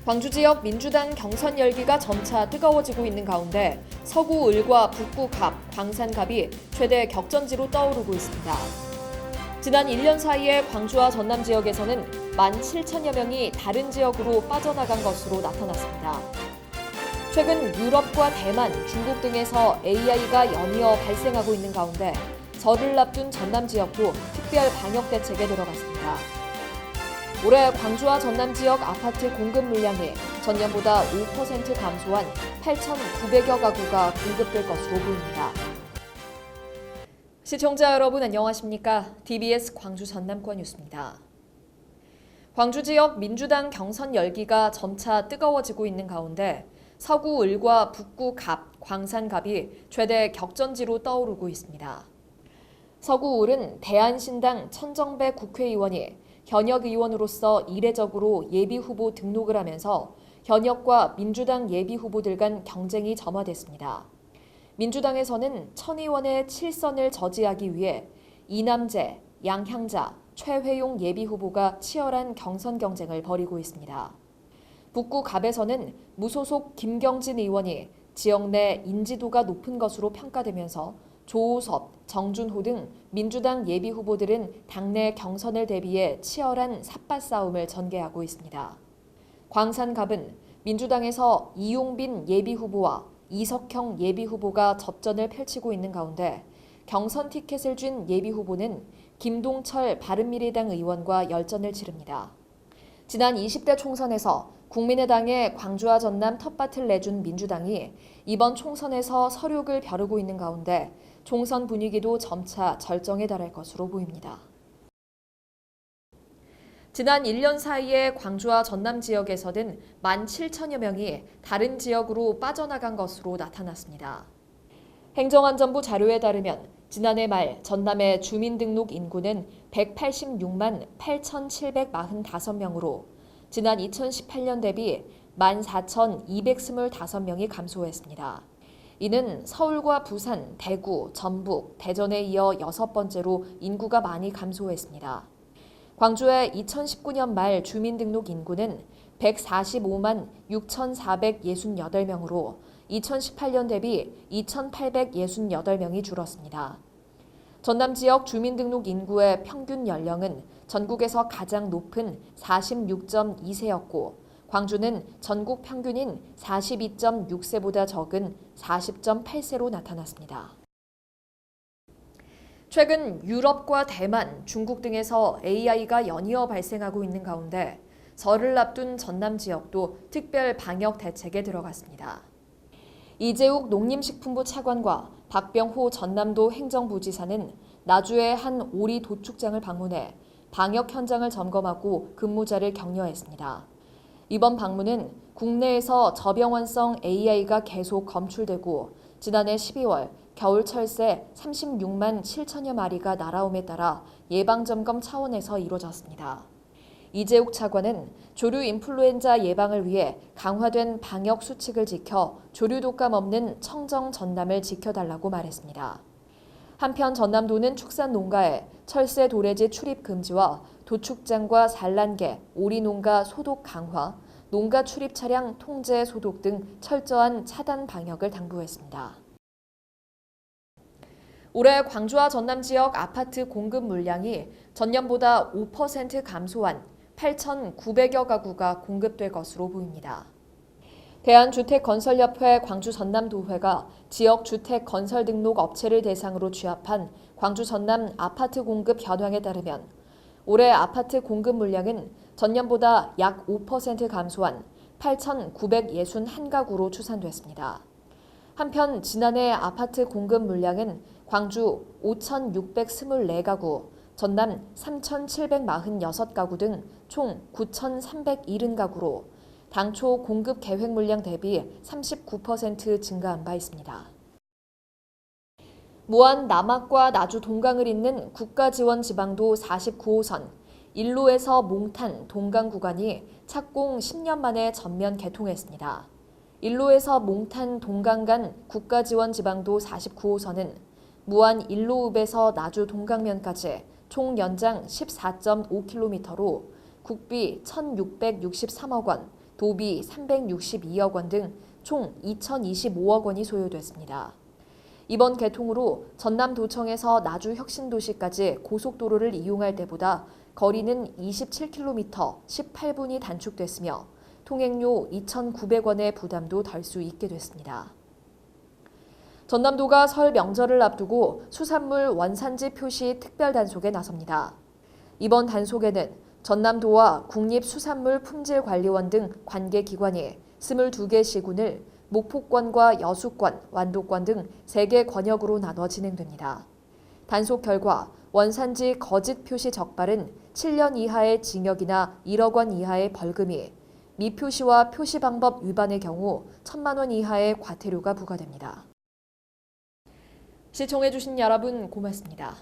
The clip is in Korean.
광주 지역 민주당 경선 열기가 점차 뜨거워지고 있는 가운데 서구 을과 북구 갑, 광산 갑이 최대 격전지로 떠오르고 있습니다. 지난 1년 사이에 광주와 전남 지역에서는 17,000여 명이 다른 지역으로 빠져나간 것으로 나타났습니다. 최근 유럽과 대만, 중국 등에서 AI가 연이어 발생하고 있는 가운데 설을 앞둔 전남 지역도 특별 방역 대책에 들어갔습니다. 올해 광주와 전남 지역 아파트 공급 물량이 전년보다 5% 감소한 8,900여 가구가 공급될 것으로 보입니다. 시청자 여러분 안녕하십니까? DBS 광주 전남권 뉴스입니다. 광주 지역 민주당 경선 열기가 점차 뜨거워지고 있는 가운데 서구 을과 북구 갑, 광산 갑이 최대 격전지로 떠오르고 있습니다. 서구 을은 대한신당 천정배 국회의원이 현역 의원으로서 이례적으로 예비후보 등록을 하면서 현역과 민주당 예비후보들 간 경쟁이 점화됐습니다. 민주당에서는 천 의원의 7선을 저지하기 위해 이남재, 양향자, 최회용 예비후보가 치열한 경선 경쟁을 벌이고 있습니다. 북구 갑에서는 무소속 김경진 의원이 지역 내 인지도가 높은 것으로 평가되면서 조우섭, 정준호 등 민주당 예비후보들은 당내 경선을 대비해 치열한 삿발 싸움을 전개하고 있습니다. 광산갑은 민주당에서 이용빈 예비후보와 이석형 예비후보가 접전을 펼치고 있는 가운데 경선 티켓을 쥔 예비후보는 김동철 바른미래당 의원과 열전을 치릅니다. 지난 20대 총선에서 국민의당에 광주와 전남 텃밭을 내준 민주당이 이번 총선에서 서륙을 벼르고 있는 가운데 총선 분위기도 점차 절정에 달할 것으로 보입니다. 지난 1년 사이에 광주와 전남 지역에서는 17,000여 명이 다른 지역으로 빠져나간 것으로 나타났습니다. 행정안전부 자료에 따르면 지난해 말 전남의 주민등록 인구는 186만 8,745명으로 지난 2018년 대비 14,225명이 감소했습니다. 이는 서울과 부산, 대구, 전북, 대전에 이어 6번째로 인구가 많이 감소했습니다. 광주의 2019년 말 주민등록 인구는 145만 6,468명으로 2018년 대비 2,868명이 줄었습니다. 전남 지역 주민등록 인구의 평균 연령은 전국에서 가장 높은 46.2세였고 광주는 전국 평균인 42.6세보다 적은 40.8세로 나타났습니다. 최근 유럽과 대만, 중국 등에서 AI가 연이어 발생하고 있는 가운데 설을 앞둔 전남 지역도 특별 방역 대책에 들어갔습니다. 이재욱 농림식품부 차관과 박병호 전남도 행정부지사는 나주의 한 오리 도축장을 방문해 방역 현장을 점검하고 근무자를 격려했습니다. 이번 방문은 국내에서 저병원성 AI가 계속 검출되고 지난해 12월 겨울철 새 36만 7천여 마리가 날아옴에 따라 예방점검 차원에서 이루어졌습니다. 이재욱 차관은 조류 인플루엔자 예방을 위해 강화된 방역 수칙을 지켜 조류 독감 없는 청정 전남을 지켜달라고 말했습니다. 한편 전남도는 축산 농가에 철새 도래지 출입 금지와 도축장과 산란개, 오리농가 소독 강화, 농가 출입 차량 통제 소독 등 철저한 차단 방역을 당부했습니다. 올해 광주와 전남 지역 아파트 공급 물량이 전년보다 5% 감소한 8,900여 가구가 공급될 것으로 보입니다. 대한주택건설협회 광주 전남도회가 지역 주택 건설 등록 업체를 대상으로 취합한 광주 전남 아파트 공급 현황에 따르면 올해 아파트 공급 물량은 전년보다 약 5% 감소한 8,961가구로 추산됐습니다. 한편 지난해 아파트 공급 물량은 광주 5,624가구, 전남 3,746가구 등 총 9,370가구로 당초 공급 계획 물량 대비 39% 증가한 바 있습니다. 무안 남학과 나주 동강을 잇는 국가지원 지방도 49호선, 일로에서 몽탄 동강 구간이 착공 10년 만에 전면 개통했습니다. 일로에서 몽탄 동강 간 국가지원 지방도 49호선은 무안 일로읍에서 나주 동강면까지 총 연장 14.5km로 국비 1,663억 원, 도비 362억 원 등 총 2,025억 원이 소요됐습니다. 이번 개통으로 전남도청에서 나주혁신도시까지 고속도로를 이용할 때보다 거리는 27km 18분이 단축됐으며 통행료 2,900원의 부담도 덜 수 있게 됐습니다. 전남도가 설 명절을 앞두고 수산물 원산지 표시 특별 단속에 나섭니다. 이번 단속에는 전남도와 국립수산물품질관리원 등 관계기관이 22개 시군을 목포권과 여수권, 완도권 등 3개 권역으로 나눠 진행됩니다. 단속 결과 원산지 거짓 표시 적발은 7년 이하의 징역이나 1억 원 이하의 벌금이, 미표시와 표시 방법 위반의 경우 1,000만 원 이하의 과태료가 부과됩니다. 시청해주신 여러분 고맙습니다.